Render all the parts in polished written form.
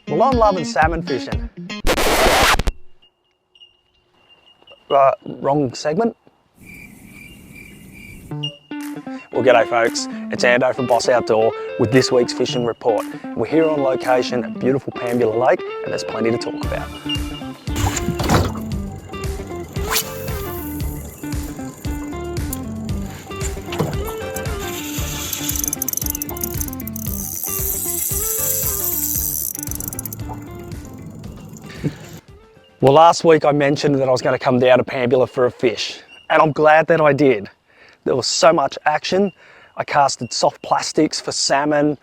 Well, I'm loving salmon fishing. Wrong segment. Well, g'day folks, it's Ando from Boss Outdoor with this week's fishing report. We're here on location at beautiful Pambula Lake and there's plenty to talk about. Well, last week I mentioned that I was going to come down to Pambula for a fish, and I'm glad that I did. There was so much action. I casted soft plastics for salmon,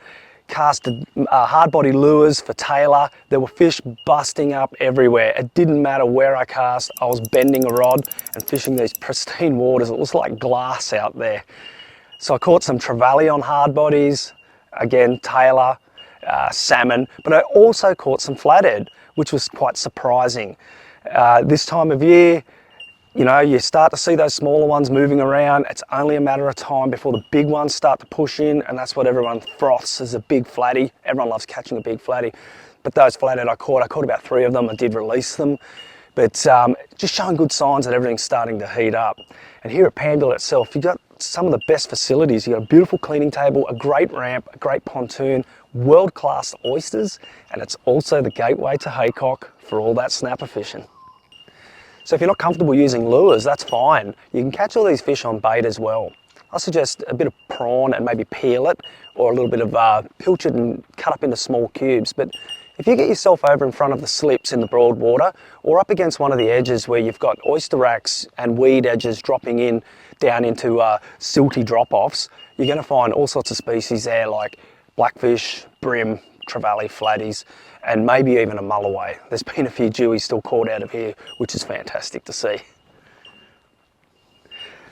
casted hard body lures for tailor. There were fish busting up everywhere. It didn't matter where I cast. I was bending a rod and fishing these pristine waters. It was like glass out there. So I caught some trevally on hard bodies, again tailor, salmon, but I also caught some flathead, which was quite surprising. This time of year, you know, you start to see those smaller ones moving around. It's only a matter of time before the big ones start to push in, and that's what everyone froths as a big flatty. Everyone loves catching a big flatty, but those flathead I caught about 3 of them. I did release them, but just showing good signs that everything's starting to heat up. And here at Pambula itself, you've got some of the best facilities. You've got a beautiful cleaning table, a great ramp, a great pontoon, world-class oysters, and it's also the gateway to haycock for all that snapper fishing. So if you're not comfortable using lures, that's fine. You can catch all these fish on bait as well. I suggest a bit of prawn and maybe peel it, or a little bit of pilchard and cut up into small cubes. But if you get yourself over in front of the slips in the broad water, or up against one of the edges where you've got oyster racks and weed edges dropping in down into silty drop-offs, you're going to find all sorts of species there like blackfish, brim, trevally, flatties, and maybe even a mulloway. There's been a few dewies still caught out of here, which is fantastic to see.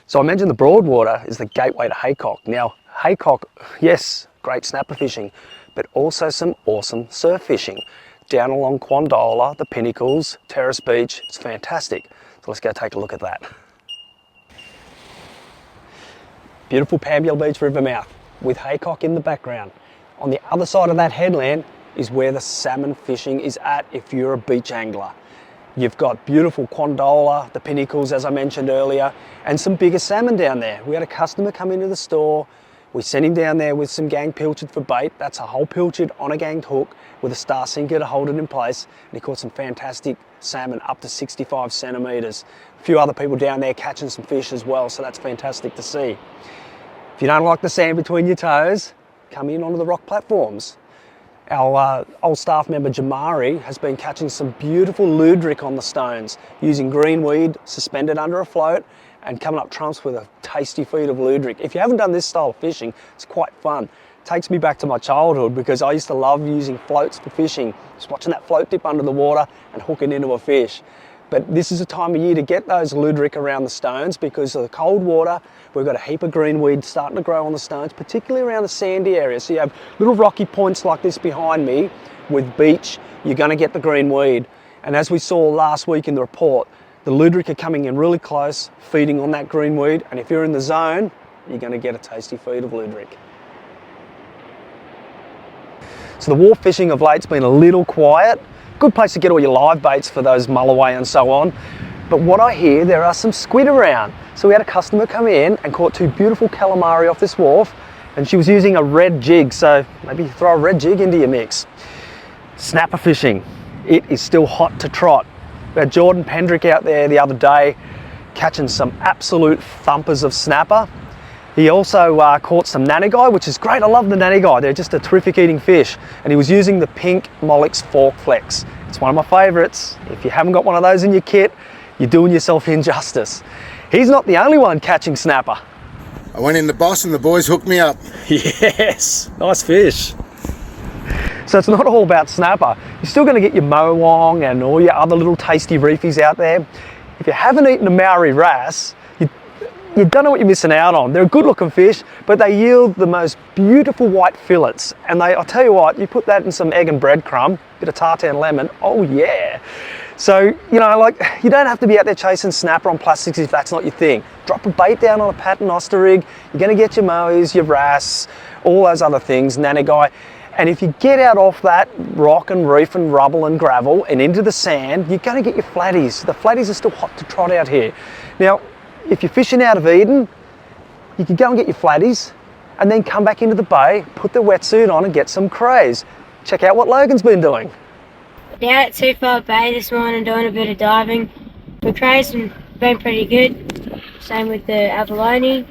So I mentioned the broadwater is the gateway to haycock. Now, haycock, yes, great snapper fishing, but also some awesome surf fishing. Down along Quandola, the Pinnacles, Terrace Beach, it's fantastic. So let's go take a look at that. Beautiful Pambula Beach river mouth with haycock in the background. On the other side of that headland is where the salmon fishing is at if you're a beach angler. You've got beautiful Quandola, the Pinnacles as I mentioned earlier, and some bigger salmon down there. We had a customer come into the store. We sent him down there with some gang pilchard for bait. That's a whole pilchard on a ganged hook with a star sinker to hold it in place. And he caught some fantastic salmon up to 65 centimetres. A few other people down there catching some fish as well, so that's fantastic to see. If you don't like the sand between your toes, come in onto the rock platforms. Our old staff member Jamari has been catching some beautiful luderick on the stones using green weed suspended under a float and coming up trumps with a tasty feed of luderick. If you haven't done this style of fishing, it's quite fun. It takes me back to my childhood because I used to love using floats for fishing, just watching that float dip under the water and hooking into a fish. But this is a time of year to get those luderick around the stones because of the cold water. We've got a heap of green weed starting to grow on the stones, particularly around the sandy area. So you have little rocky points like this behind me with beach, you're going to get the green weed. And as we saw last week in the report, the luderick are coming in really close, feeding on that green weed. And if you're in the zone, you're going to get a tasty feed of luderick. So the wharf fishing of late's been a little quiet. Good place to get all your live baits for those mulloway and so on. But what I hear, there are some squid around. So we had a customer come in and caught 2 beautiful calamari off this wharf, and she was using a red jig, so maybe throw a red jig into your mix. Snapper fishing, it is still hot to trot. We had Jordan Pendrick out there the other day catching some absolute thumpers of snapper. He also caught some nannygai, which is great. I love the nannygai. They're just a terrific eating fish. And he was using the pink Mollix Fork Flex. It's one of my favorites. If you haven't got one of those in your kit, you're doing yourself injustice. He's not the only one catching snapper. I went in the Boss and the boys hooked me up. Yes, nice fish. So it's not all about snapper. You're still going to get your mowong and all your other little tasty reefies out there. If you haven't eaten a Maori wrasse, you don't know what you're missing out on. They're a good looking fish, but they yield the most beautiful white fillets. And I'll tell you what, you put that in some egg and breadcrumb, bit of tartan lemon, oh yeah. So, you know, like, you don't have to be out there chasing snapper on plastics if that's not your thing. Drop a bait down on a paternoster rig, you're gonna get your mowies, your wrasse, all those other things, nannygai. And if you get out off that rock and reef and rubble and gravel and into the sand, you're going to get your flatties. The flatties are still hot to trot out here. Now, if you're fishing out of Eden, you can go and get your flatties and then come back into the bay, put the wetsuit on and get some crays. Check out what Logan's been doing. Down at Twofold Bay this morning doing a bit of diving. The crays have been pretty good. Same with the abalone.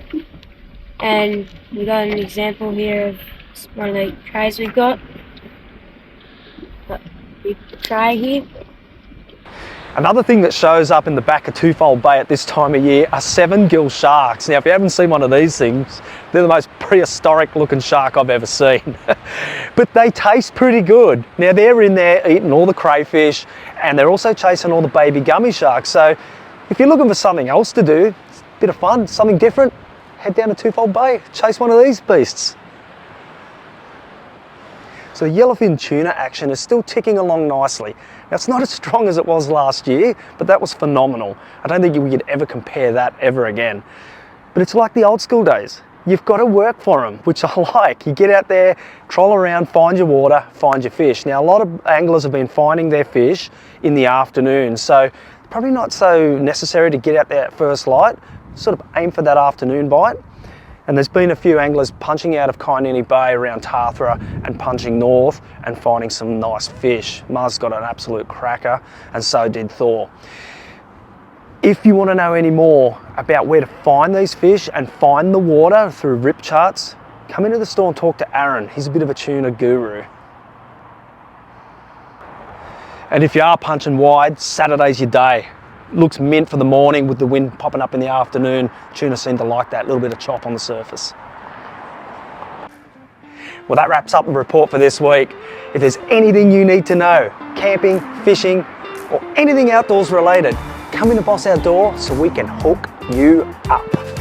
And we got an example here of one of the crays we've got. Got a big tray here. Another thing that shows up in the back of Twofold Bay at this time of year are 7-gill sharks. Now, if you haven't seen one of these things, they're the most prehistoric looking shark I've ever seen. But they taste pretty good. Now, they're in there eating all the crayfish and they're also chasing all the baby gummy sharks. So if you're looking for something else to do, it's a bit of fun, something different, head down to Twofold Bay, chase one of these beasts. So the yellowfin tuna action is still ticking along nicely. Now, it's not as strong as it was last year, but that was phenomenal. I don't think we could ever compare that ever again. But it's like the old school days. You've got to work for them, which I like. You get out there, troll around, find your water, find your fish. Now, a lot of anglers have been finding their fish in the afternoon, so probably not so necessary to get out there at first light. Sort of aim for that afternoon bite. And there's been a few anglers punching out of Kainini Bay around Tathra and punching north and finding some nice fish. Mars got an absolute cracker and so did Thor. If you want to know any more about where to find these fish and find the water through rip charts, come into the store and talk to Aaron. He's a bit of a tuna guru. And if you are punching wide, Saturday's your day. Looks mint for the morning with the wind popping up in the afternoon. Tuna seem to like that little bit of chop on the surface. Well, that wraps up the report for this week. If there's anything you need to know, camping, fishing, or anything outdoors related, come into Boss Outdoor so we can hook you up.